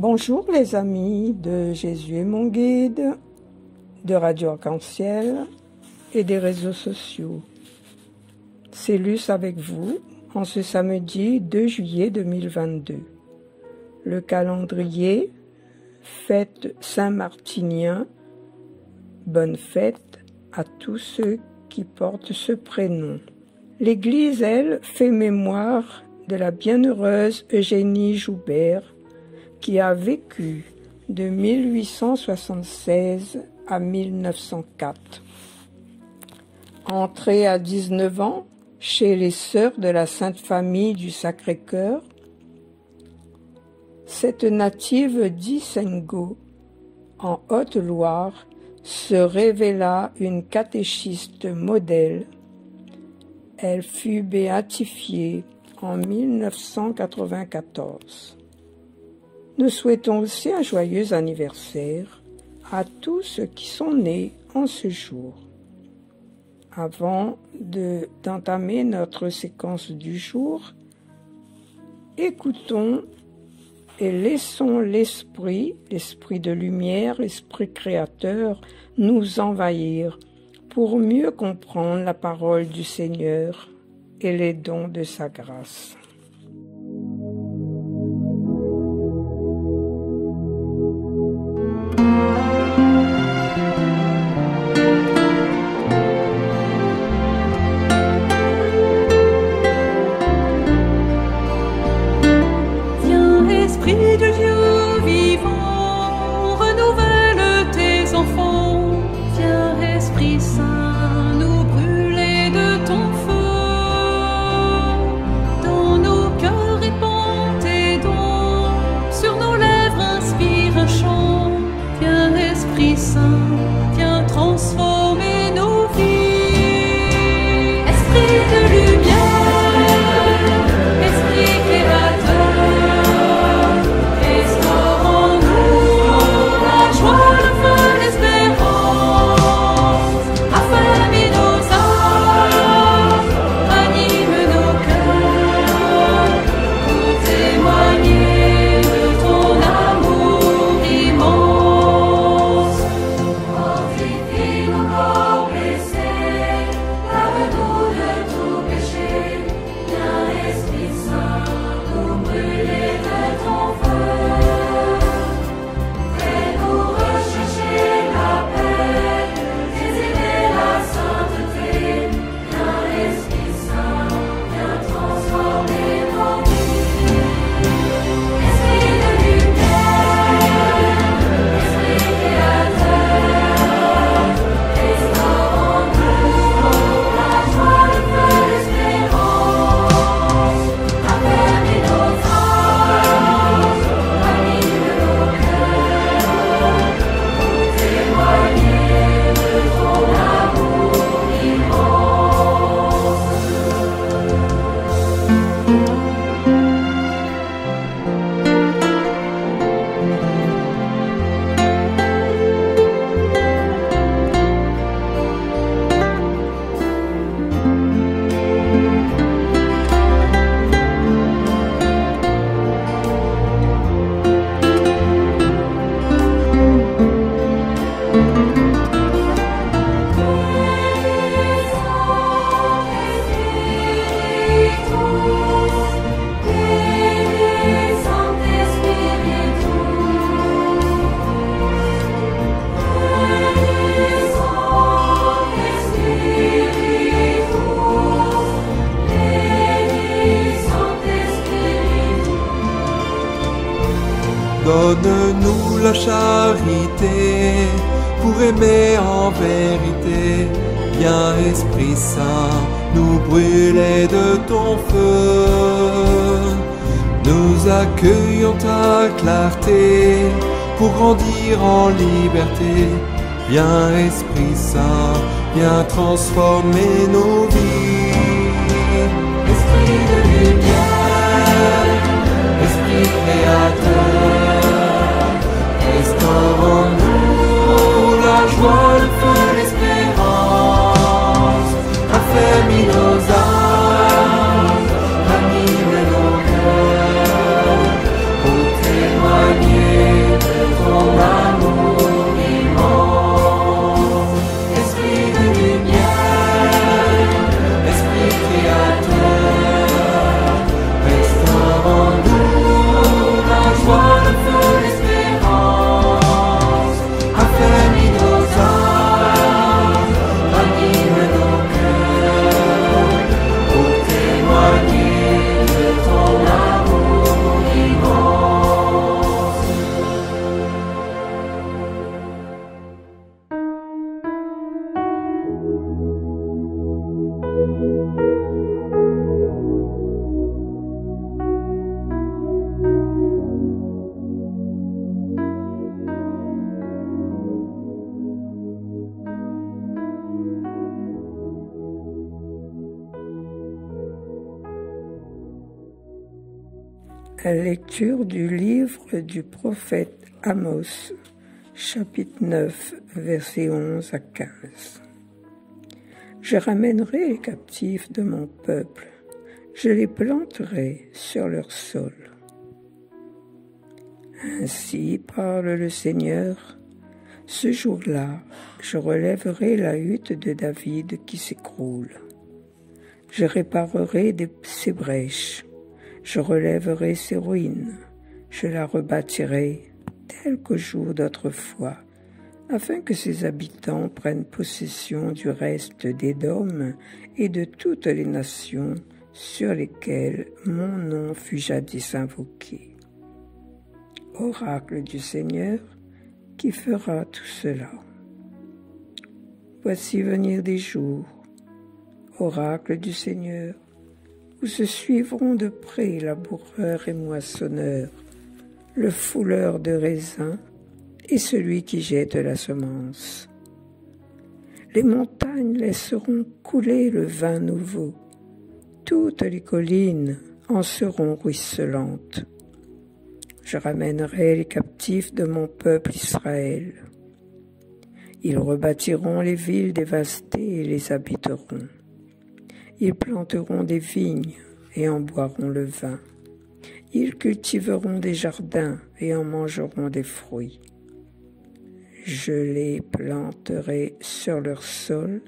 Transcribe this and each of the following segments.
Bonjour les amis de Jésus est mon guide, de Radio Arc-en-Ciel et des réseaux sociaux. C'est Luce avec vous en ce samedi 2 juillet 2022. Le calendrier, fête Saint-Martinien, bonne fête à tous ceux qui portent ce prénom. L'Église, elle, fait mémoire de la bienheureuse Eugénie Joubert, qui a vécu de 1876 à 1904. Entrée à 19 ans chez les Sœurs de la Sainte Famille du Sacré-Cœur, cette native d'Issengo, en Haute-Loire, se révéla une catéchiste modèle. Elle fut béatifiée en 1994. Nous souhaitons aussi un joyeux anniversaire à tous ceux qui sont nés en ce jour. Avant d'entamer notre séquence du jour, écoutons et laissons l'esprit de lumière, l'esprit créateur, nous envahir pour mieux comprendre la parole du Seigneur et les dons de sa grâce. Donne-nous la charité pour aimer en vérité. Viens Esprit Saint, nous brûler de ton feu. accueillons ta clarté pour grandir en liberté. Viens Esprit Saint, viens transformer nos vies. Esprit de lumière, Esprit créateur, restaure en nous la joie, le feu, l'espérance. Affermis nos âmes, anime nos cœurs, pour témoigner de ton amour immense. Esprit de lumière, Esprit créateur, restaure en nous la joie, le feu, l'espérance. Affermis nos âmes, anime nos cœurs, pour témoigner de ton amour immense. Lecture du livre du prophète Amos, chapitre 9, versets 11 à 15. Je ramènerai les captifs de mon peuple, je les planterai sur leur sol. Ainsi parle le Seigneur, ce jour-là, je relèverai la hutte de David qui s'écroule. Je réparerai ses brèches. Je relèverai ses ruines, je la rebâtirai telle qu'au jour d'autrefois, afin que ses habitants prennent possession du reste d'Édom et de toutes les nations sur lesquelles mon nom fut jadis invoqué. Oracle du Seigneur qui fera tout cela. Voici venir des jours, oracle du Seigneur, où se suivront de près laboureur et moissonneur, le fouleur de raisins et celui qui jette la semence. Les montagnes laisseront couler le vin nouveau, toutes les collines en seront ruisselantes. Je ramènerai les captifs de mon peuple Israël. Ils rebâtiront les villes dévastées et les habiteront. Ils planteront des vignes et en boiront le vin. Ils cultiveront des jardins et en mangeront des fruits. Je les planterai sur leur sol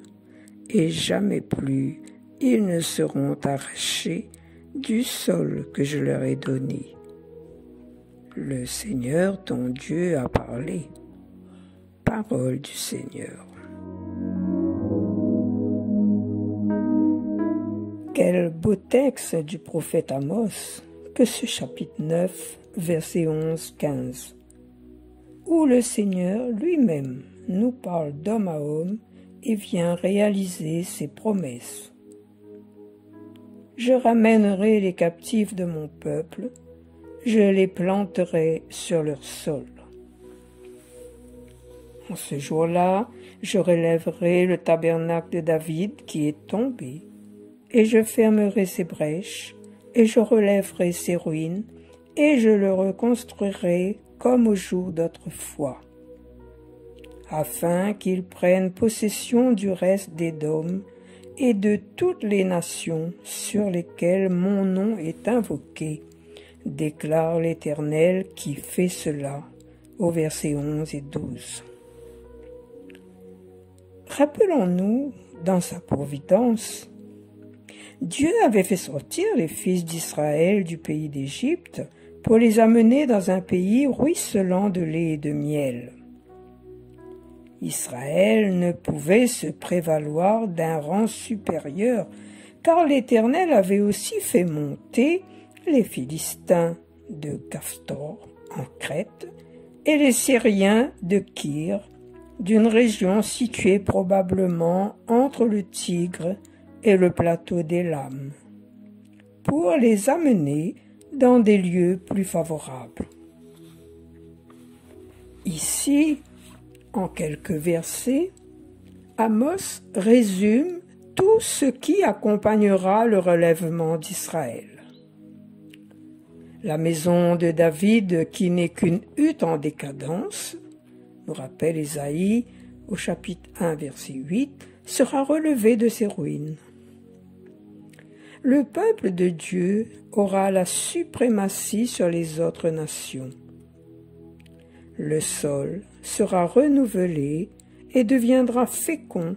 et jamais plus ils ne seront arrachés du sol que je leur ai donné. Le Seigneur ton Dieu a parlé. Parole du Seigneur. Quel beau texte du prophète Amos que ce chapitre 9, versets 11-15, où le Seigneur lui-même nous parle d'homme à homme et vient réaliser ses promesses. Je ramènerai les captifs de mon peuple, je les planterai sur leur sol. En ce jour-là, je relèverai le tabernacle de David qui est tombé, et je fermerai ses brèches, et je relèverai ses ruines, et je le reconstruirai comme au jour d'autrefois, afin qu'il prenne possession du reste d'Édom et de toutes les nations sur lesquelles mon nom est invoqué, déclare l'Éternel qui fait cela, au verset 11 et 12. Rappelons-nous, dans sa providence, Dieu avait fait sortir les fils d'Israël du pays d'Égypte pour les amener dans un pays ruisselant de lait et de miel. Israël ne pouvait se prévaloir d'un rang supérieur, car l'Éternel avait aussi fait monter les Philistins de Caftor en Crète et les Syriens de Kyr, d'une région située probablement entre le Tigre et le plateau d'Élam, pour les amener dans des lieux plus favorables. Ici, en quelques versets, Amos résume tout ce qui accompagnera le relèvement d'Israël. La maison de David, qui n'est qu'une hutte en décadence, nous rappelle Ésaïe au chapitre 1, verset 8, sera relevée de ses ruines. Le peuple de Dieu aura la suprématie sur les autres nations. Le sol sera renouvelé et deviendra fécond.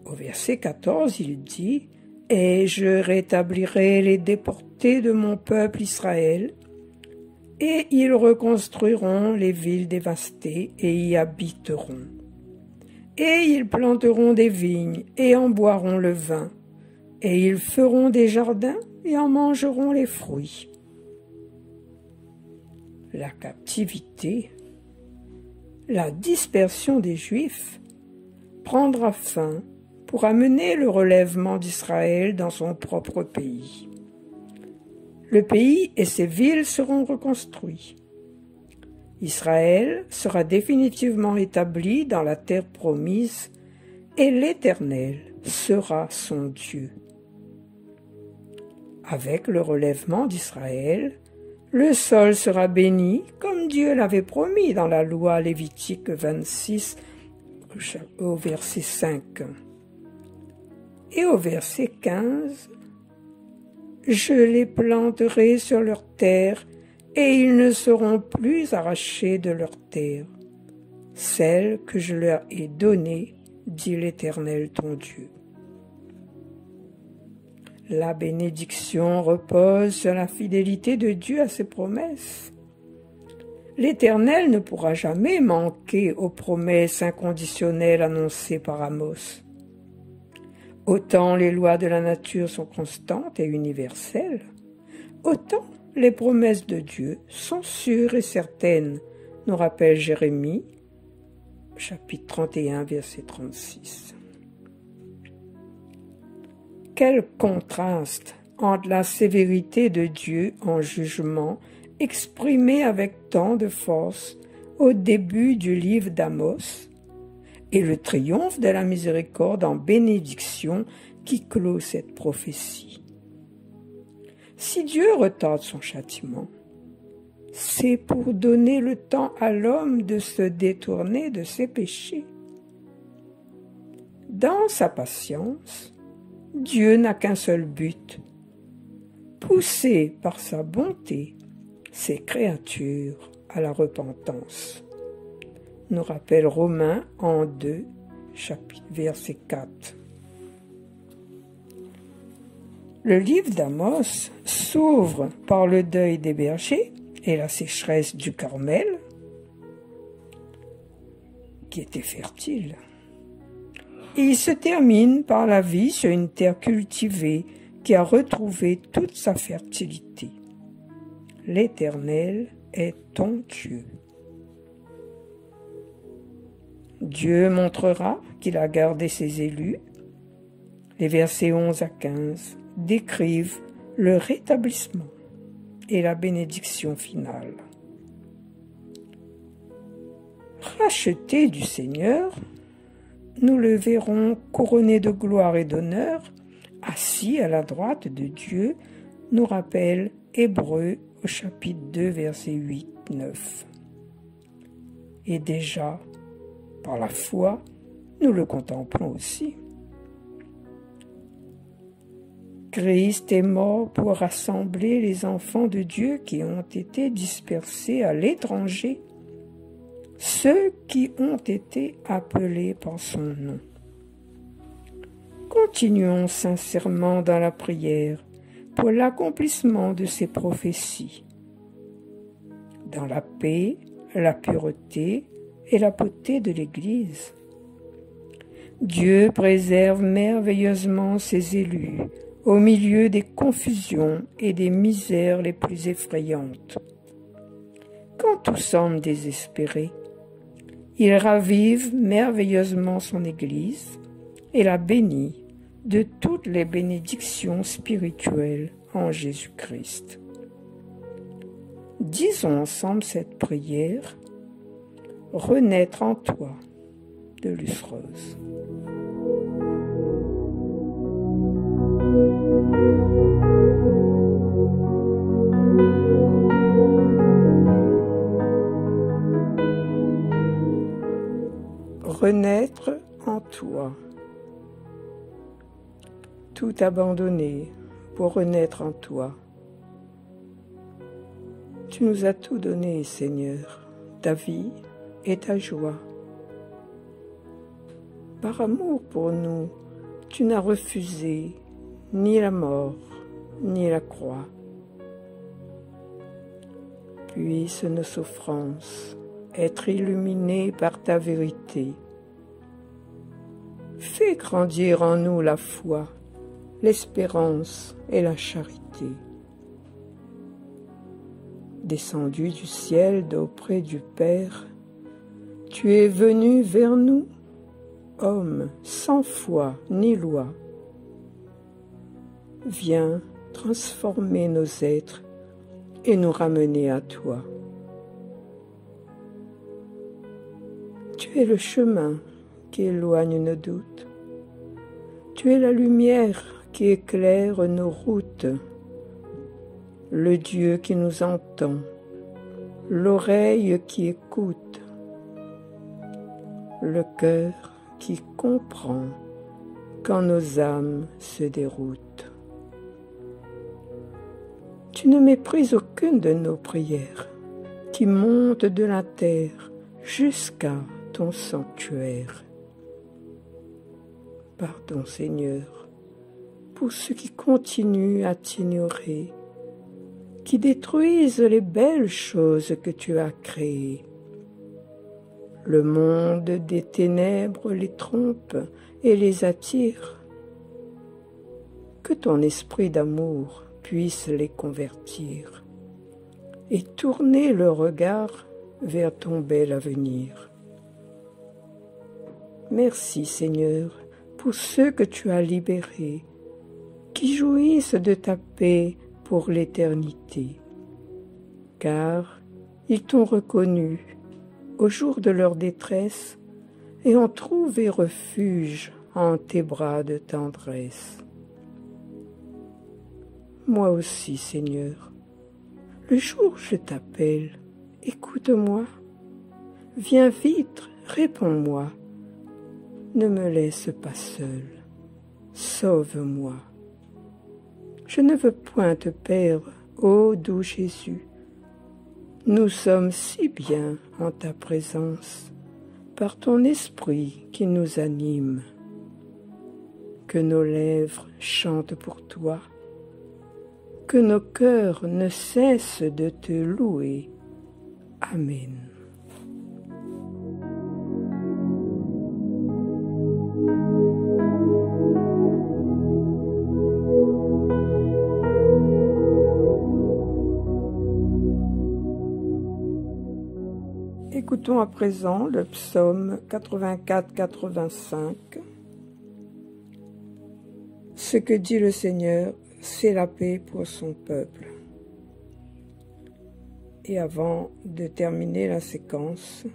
Au verset 14, il dit « Et je rétablirai les déportés de mon peuple Israël, et ils reconstruiront les villes dévastées et y habiteront. Et ils planteront des vignes et en boiront le vin, et ils feront des jardins et en mangeront les fruits. » La captivité, la dispersion des Juifs prendra fin pour amener le relèvement d'Israël dans son propre pays. Le pays et ses villes seront reconstruits. Israël sera définitivement établi dans la terre promise et l'Éternel sera son Dieu. Avec le relèvement d'Israël, le sol sera béni comme Dieu l'avait promis dans la loi Lévitique 26 au verset 5. Et au verset 15, « Je les planterai sur leur terre et ils ne seront plus arrachés de leur terre, celle que je leur ai donnée, dit l'Éternel ton Dieu. » La bénédiction repose sur la fidélité de Dieu à ses promesses. L'Éternel ne pourra jamais manquer aux promesses inconditionnelles annoncées par Amos. Autant les lois de la nature sont constantes et universelles, autant les promesses de Dieu sont sûres et certaines, nous rappelle Jérémie, chapitre 31, verset 36. Quel contraste entre la sévérité de Dieu en jugement exprimée avec tant de force au début du livre d'Amos et le triomphe de la miséricorde en bénédiction qui clôt cette prophétie. Si Dieu retarde son châtiment, c'est pour donner le temps à l'homme de se détourner de ses péchés. Dans sa patience, Dieu n'a qu'un seul but, pousser par sa bonté ses créatures à la repentance. Nous rappelle Romains en 2, chapitre verset 4. Le livre d'Amos s'ouvre par le deuil des bergers et la sécheresse du Carmel, qui était fertile. Et il se termine par la vie sur une terre cultivée qui a retrouvé toute sa fertilité. L'Éternel est ton Dieu. Dieu montrera qu'il a gardé ses élus. Les versets 11 à 15 décrivent le rétablissement et la bénédiction finale. Racheté du Seigneur, nous le verrons couronné de gloire et d'honneur, assis à la droite de Dieu, nous rappelle Hébreux au chapitre 2, versets 8-9. Et déjà, par la foi, nous le contemplons aussi. Christ est mort pour rassembler les enfants de Dieu qui ont été dispersés à l'étranger, ceux qui ont été appelés par son nom. Continuons sincèrement dans la prière pour l'accomplissement de ces prophéties, dans la paix, la pureté et la beauté de l'Église. Dieu préserve merveilleusement ses élus au milieu des confusions et des misères les plus effrayantes. Quand tout semble désespéré, il ravive merveilleusement son Église et la bénit de toutes les bénédictions spirituelles en Jésus-Christ. Disons ensemble cette prière, renaître en toi, de Luce Rose. Renaître en toi. Tout abandonner pour renaître en toi. Tu nous as tout donné, Seigneur, ta vie et ta joie. Par amour pour nous, tu n'as refusé ni la mort, ni la croix. Puissent nos souffrances être illuminées par ta vérité. Fais grandir en nous la foi, l'espérance et la charité. Descendu du ciel d'auprès du Père, tu es venu vers nous, homme sans foi ni loi. Viens transformer nos êtres et nous ramener à toi. Tu es le chemin qui éloigne nos doutes. Tu es la lumière qui éclaire nos routes, le Dieu qui nous entend, l'oreille qui écoute, le cœur qui comprend quand nos âmes se déroutent. Tu ne méprises aucune de nos prières qui montent de la terre jusqu'à ton sanctuaire. Pardon, Seigneur, pour ceux qui continuent à t'ignorer, qui détruisent les belles choses que tu as créées. Le monde des ténèbres les trompe et les attire. Que ton esprit d'amour puisse les convertir et tourner le regard vers ton bel avenir. Merci, Seigneur, pour ceux que tu as libérés, qui jouissent de ta paix pour l'éternité, car ils t'ont reconnu au jour de leur détresse et ont trouvé refuge en tes bras de tendresse. Moi aussi, Seigneur, le jour où je t'appelle, écoute-moi, viens vite, réponds-moi, ne me laisse pas seul, sauve-moi. Je ne veux point te perdre, ô doux Jésus. Nous sommes si bien en ta présence, par ton esprit qui nous anime. Que nos lèvres chantent pour toi, que nos cœurs ne cessent de te louer. Amen. Écoutons à présent le psaume 84-85. Ce que dit le Seigneur, c'est la paix pour son peuple. Et avant de terminer la séquence,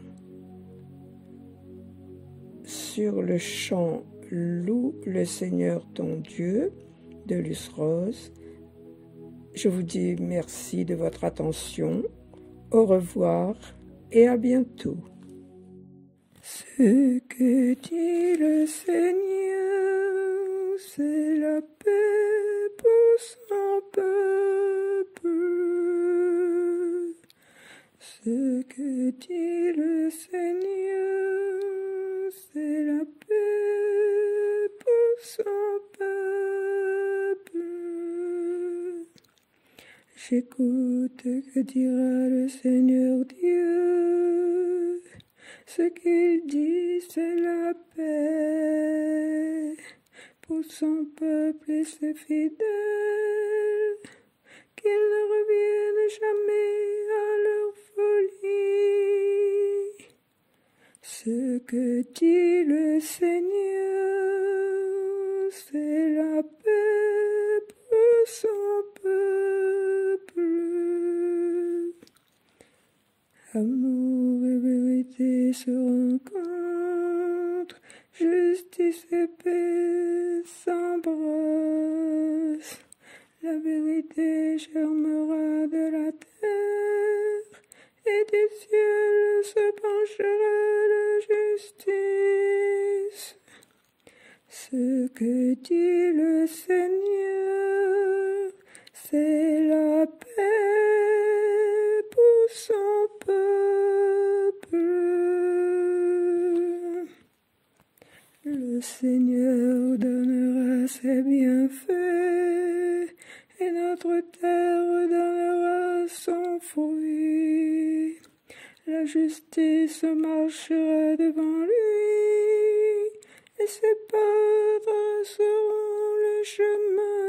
sur le chant « Loue le Seigneur ton Dieu » de Luce Rose, je vous dis merci de votre attention, au revoir et à bientôt. Ce que dit le Seigneur, c'est la paix pour son peuple. Ce que dit le Seigneur, c'est la paix pour son peuple. J'écoute, que dira le Seigneur Dieu. Ce qu'il dit, c'est la paix pour son peuple et ses fidèles, qu'ils ne reviennent jamais à leur folie. Ce que dit le Seigneur, c'est vérité se rencontrent, justice et paix s'embrassent. La vérité germera de la terre, et des cieux se penchera la justice. Ce que dit le Seigneur, c'est la paix pour son peuple. Le Seigneur donnera ses bienfaits, et notre terre donnera son fruit. La justice marchera devant lui, et ses pas traceront le chemin.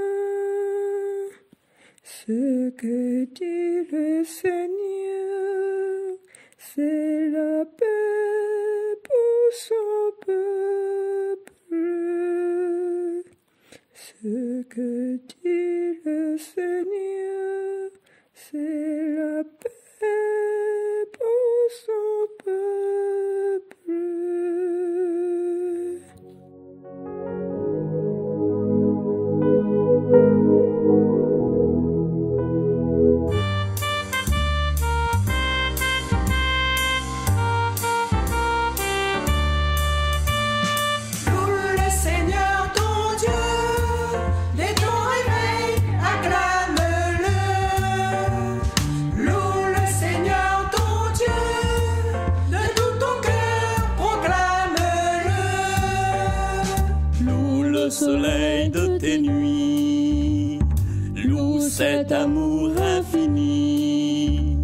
Ce que dit le Seigneur, c'est la paix pour son peuple. Ce que dit le Seigneur, c'est la paix pour son peuple. Soleil de tes nuits, loue cet amour infini.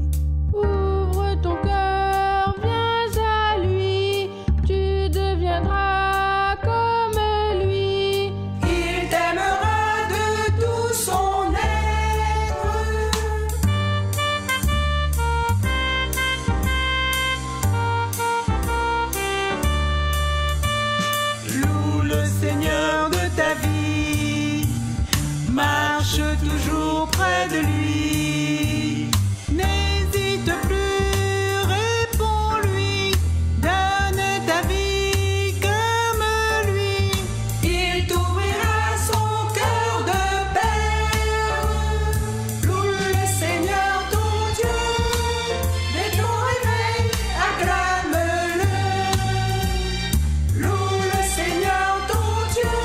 Ouvre ton cœur, viens à lui, tu deviendras comme lui. Il t'aimera de tout son être. Loue le Seigneur de ta vie, marche toujours près de lui. N'hésite plus, réponds-lui, donne ta vie comme lui. Il t'ouvrira son cœur de perle. Loue le Seigneur ton Dieu, dès ton réveil, acclame-le. Loue le Seigneur ton Dieu,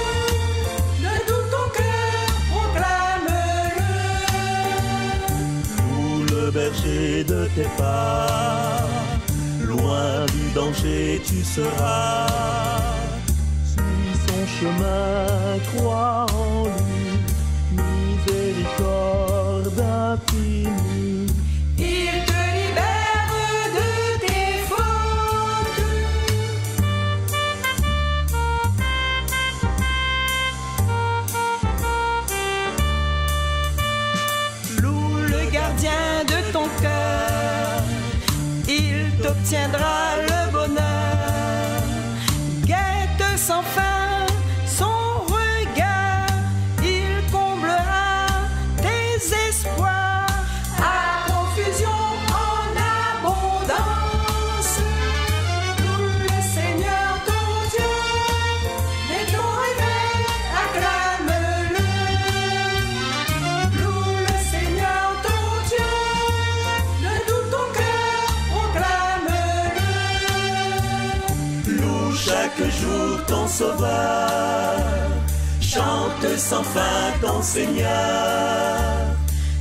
de tout ton cœur, proclame-le. Loue le berger de tes pas, loin du danger tu seras. Suis son chemin, crois en lui, miséricorde infinie. Il te libère de tes fautes. Loue le gardien de ton cœur, il t'obtiendra le bonheur. Guette sans fin son regard, il comblera tes espoirs. À profusion en abondance. Loue le Seigneur ton Dieu, dès ton réveil, acclame-le. Loue le Seigneur ton Dieu, de tout ton cœur, proclame-le. Loue chaque jour ton sauveur, chante sans fin ton Seigneur.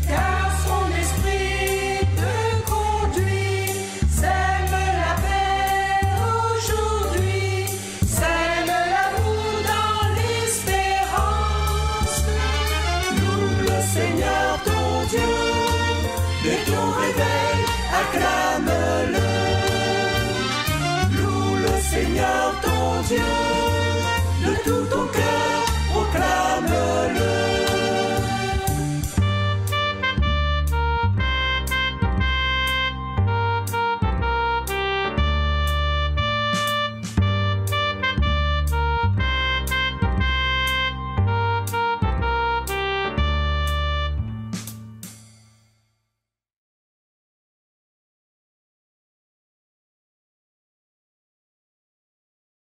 Car son esprit te conduit, sème la paix aujourd'hui, sème l'amour dans l'espérance. Loue le Seigneur ton Dieu, dès ton réveil, acclame-le. Loue le Seigneur ton Dieu.